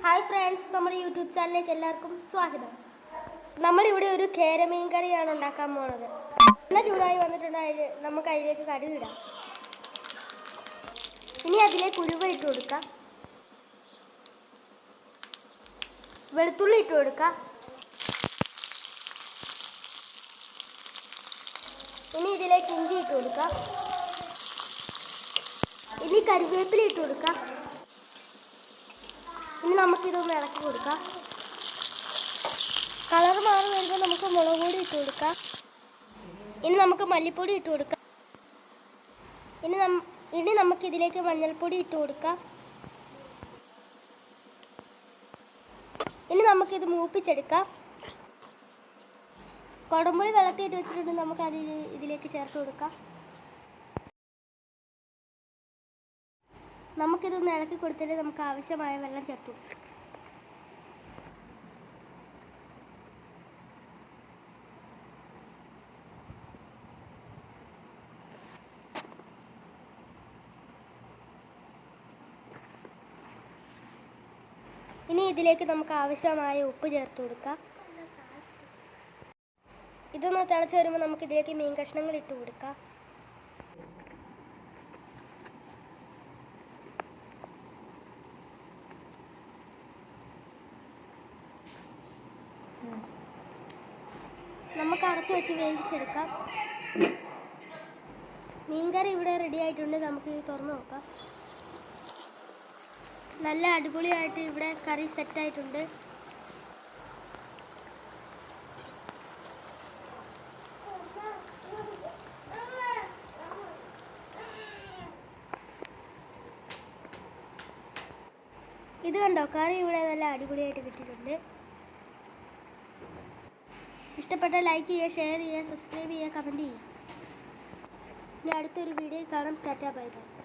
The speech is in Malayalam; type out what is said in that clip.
ഹായ് ഫ്രണ്ട്സ്, നമ്മുടെ യൂട്യൂബ് ചാനലിലേക്ക് എല്ലാവർക്കും സ്വാഗതം. നമ്മളിവിടെ ഒരു കേരമീൻ കറിയാണ് ഉണ്ടാക്കാൻ പോണത്. എണ്ണ ചൂടായി വന്നിട്ടുണ്ടെങ്കിൽ നമുക്ക് അതിലേക്ക് കടുക് ഇടാം. ഇനി അതിലേക്ക് ഉലുവ ഇട്ട് കൊടുക്കാം, വെളുത്തുള്ളി ഇട്ട് കൊടുക്കാം. ഇനി ഇതിലേക്ക് ഇഞ്ചി ഇട്ട് കൊടുക്കാം. ഇനി കറിവേപ്പില ഇട്ട് കൊടുക്കാം. ഇനി നമുക്കിതൊന്ന് ഇളക്കി കൊടുക്കാം. കളർ മാറി വരുമ്പോൾ നമുക്ക് മുളക് പൊടി ഇട്ട് കൊടുക്കാം. ഇനി നമുക്ക് മല്ലിപ്പൊടി ഇട്ട് കൊടുക്കാം. ഇനി നമുക്കിതിലേക്ക് മഞ്ഞൾപ്പൊടി ഇട്ട് കൊടുക്കാം. ഇനി നമുക്കിത് മൂപ്പിച്ചെടുക്കാം. കുടംപുളി വെള്ളത്തിയിട്ട് വെച്ചിട്ടുണ്ട്, നമുക്ക് ഇതിലേക്ക് ചേർത്ത് കൊടുക്കാം. നമുക്കിതൊന്ന് ഇളക്കി കൊടുത്തിട്ട് നമുക്ക് ആവശ്യമായ വെള്ളം ചേർത്ത് കൊടുക്കാം. ഇനി ഇതിലേക്ക് നമുക്ക് ആവശ്യമായ ഉപ്പ് ചേർത്ത് കൊടുക്കാം. ഇതൊന്ന് തിളച്ച് വരുമ്പോൾ നമുക്ക് ഇതിലേക്ക് മീൻ കഷ്ണങ്ങൾ ഇട്ട് കൊടുക്കാം. നമുക്ക് അടച്ചു വെച്ച് വേവിച്ചെടുക്കാം. മീൻകറി ഇവിടെ റെഡി ആയിട്ടുണ്ട്. നമുക്ക് തുറന്ന് നോക്കാം. നല്ല അടിപൊളിയായിട്ട് ഇവിടെ കറി സെറ്റായിട്ടുണ്ട്. ഇത് കണ്ടോ, കറി ഇവിടെ നല്ല അടിപൊളിയായിട്ട് കിട്ടിയിട്ടുണ്ട്. ഇഷ്ടപ്പെട്ട ലൈക്ക് ചെയ്യുക, ഷെയർ ചെയ്യുക, സബ്സ്ക്രൈബ് ചെയ്യുക, കമൻറ്റ് ചെയ്യുക. ഇനി അടുത്തൊരു വീഡിയോ കാണാം. Tata, bye bye.